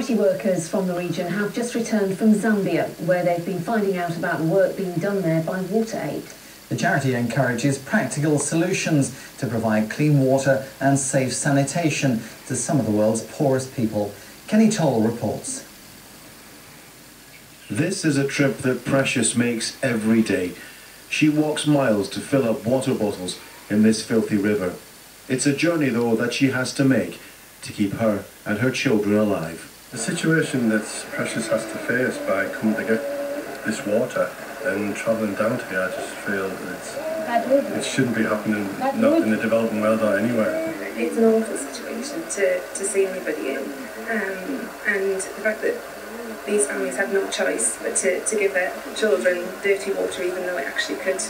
Charity workers from the region have just returned from Zambia, where they've been finding out about the work being done there by WaterAid. The charity encourages practical solutions to provide clean water and safe sanitation to some of the world's poorest people. Kenny Toll reports. This is a trip that Precious makes every day. She walks miles to fill up water bottles in this filthy river. It's a journey, though, that she has to make to keep her and her children alive. The situation that Precious has to face by coming to get this water and travelling down to here, I just feel that it shouldn't be happening, not in the developing world or anywhere. It's an awful situation to see anybody in, and the fact that these families have no choice but to give their children dirty water, even though it actually could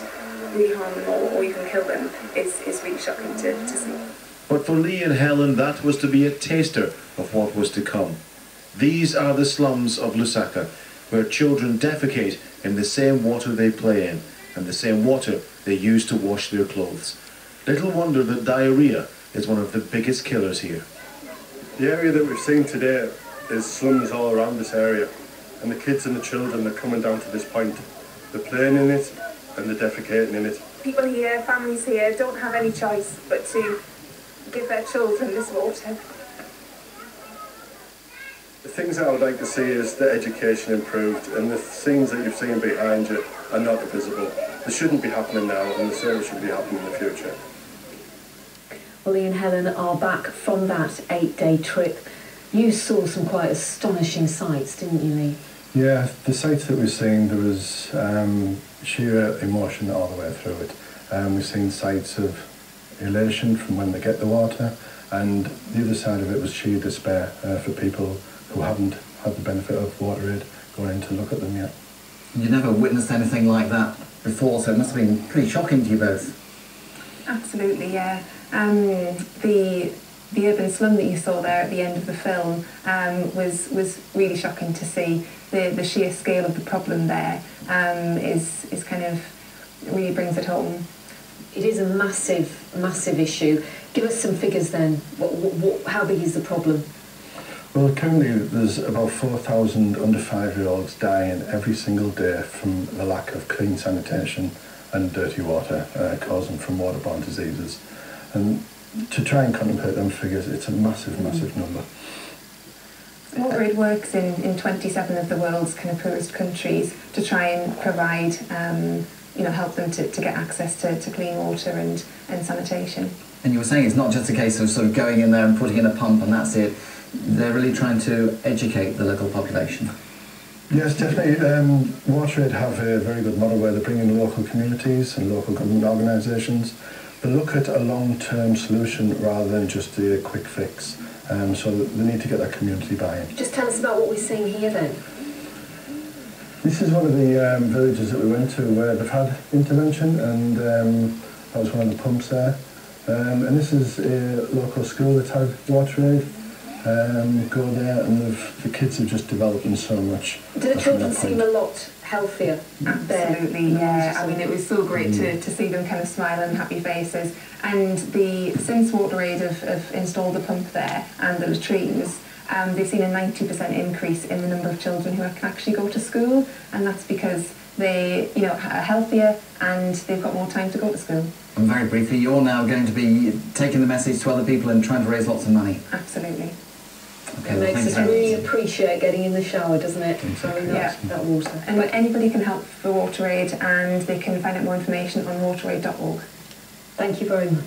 really harm them or even kill them, is really shocking to see. But for Lee and Helen, that was to be a taster of what was to come. These are the slums of Lusaka, where children defecate in the same water they play in, and the same water they use to wash their clothes. Little wonder that diarrhea is one of the biggest killers here. The area that we've seen today is slums all around this area, and the kids and the children are coming down to this point. They're playing in it and they're defecating in it. People here, families here, don't have any choice but to give their children this water. The things that I would like to see is the education improved, and the scenes that you've seen behind you are not visible. They shouldn't be happening now, and the service should be happening in the future. Well, Lee and Helen are back from that 8-day trip. You saw some quite astonishing sights, didn't you, Lee? Yeah, the sights that we've seen, there was sheer emotion all the way through it. We've seen sights of elation from when they get the water, and the other side of it was sheer despair for people who haven't had the benefit of WaterAid going in to look at them yet. You never witnessed anything like that before, so it must have been pretty shocking to you both. Absolutely, yeah. The urban slum that you saw there at the end of the film was really shocking to see. The sheer scale of the problem there is kind of really brings it home. It is a massive issue. Give us some figures then. How big is the problem? Well, currently there's about 4,000 under 5-year-olds dying every single day from the lack of clean sanitation and dirty water causing from waterborne diseases. And to try and contemplate them figures, it's a massive number. WaterAid works in 27 of the world's kind of poorest countries to try and provide, help them to get access to clean water and sanitation. And you were saying it's not just a case of sort of going in there and putting in a pump and that's it. They're really trying to educate the local population. Yes, definitely. WaterAid have a very good model where they bring in local communities and local government organisations. They look at a long-term solution rather than just a quick fix. So they need to get that community buy-in. Just tell us about what we're seeing here then. This is one of the villages that we went to where they've had intervention, and that was one of the pumps there. And this is a local school that had WaterAid. Go there, and the kids have just developed in so much. Do the children seem a lot healthier? Absolutely, yeah. I mean, it was so great to see them kind of smiling, happy faces. And since WaterAid have installed the pump there and the latrines, they've seen a 90% increase in the number of children who can actually go to school, and that's because they, are healthier and they've got more time to go to school. And very briefly, you're now going to be taking the message to other people and trying to raise lots of money. Absolutely. Okay, it makes us really appreciate getting in the shower, doesn't it? Exactly. That water. And anybody can help for WaterAid, and they can find out more information on WaterAid.org. Thank you very much.